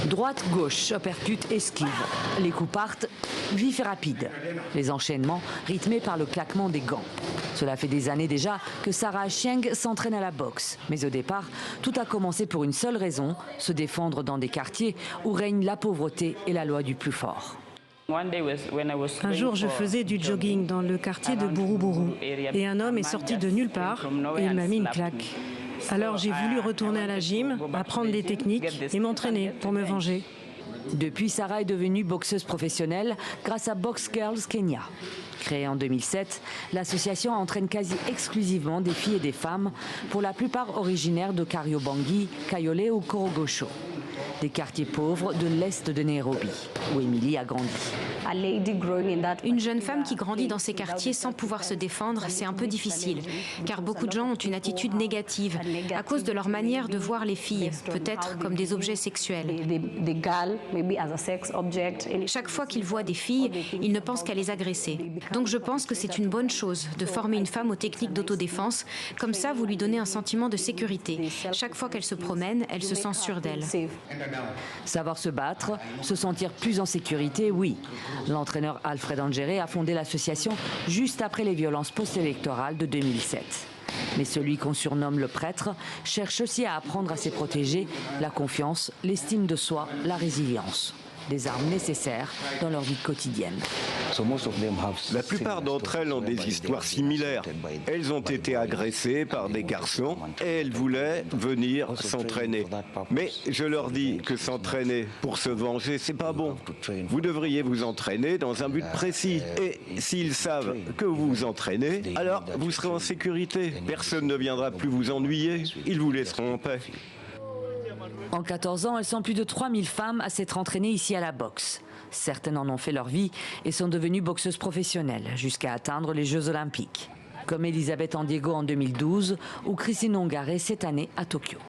Droite, gauche, uppercut, esquive. Les coups partent vifs et rapides. Les enchaînements rythmés par le claquement des gants. Cela fait des années déjà que Sarah Chieng s'entraîne à la boxe. Mais au départ, tout a commencé pour une seule raison, se défendre dans des quartiers où règne la pauvreté et la loi du plus fort. Un jour, je faisais du jogging dans le quartier de Buruburu et un homme est sorti de nulle part et il m'a mis une claque. Alors j'ai voulu retourner à la gym, apprendre des techniques et m'entraîner pour me venger. Depuis, Sarah est devenue boxeuse professionnelle grâce à Box Girls Kenya. Créée en 2007, l'association entraîne quasi exclusivement des filles et des femmes, pour la plupart originaires de Kariobangi, Kayole ou Korogosho, des quartiers pauvres de l'est de Nairobi, où Emily a grandi. Une jeune femme qui grandit dans ces quartiers sans pouvoir se défendre, c'est un peu difficile, car beaucoup de gens ont une attitude négative à cause de leur manière de voir les filles, peut-être comme des objets sexuels. Chaque fois qu'ils voient des filles, ils ne pensent qu'à les agresser. Donc je pense que c'est une bonne chose de former une femme aux techniques d'autodéfense, comme ça vous lui donnez un sentiment de sécurité. Chaque fois qu'elle se promène, elle se sent sûre d'elle. Savoir se battre, se sentir plus en sécurité, oui. L'entraîneur Alfred Angéré a fondé l'association juste après les violences post-électorales de 2007. Mais celui qu'on surnomme le prêtre cherche aussi à apprendre à ses protégés la confiance, l'estime de soi, la résilience. Des armes nécessaires dans leur vie quotidienne. La plupart d'entre elles ont des histoires similaires. Elles ont été agressées par des garçons et elles voulaient venir s'entraîner. Mais je leur dis que s'entraîner pour se venger, c'est pas bon. Vous devriez vous entraîner dans un but précis. Et s'ils savent que vous vous entraînez, alors vous serez en sécurité. Personne ne viendra plus vous ennuyer. Ils vous laisseront en paix. En 14 ans, elles sont plus de 3000 femmes à s'être entraînées ici à la boxe. Certaines en ont fait leur vie et sont devenues boxeuses professionnelles jusqu'à atteindre les Jeux Olympiques. Comme Elisabeth Andiego en 2012 ou Christine Ongare cette année à Tokyo.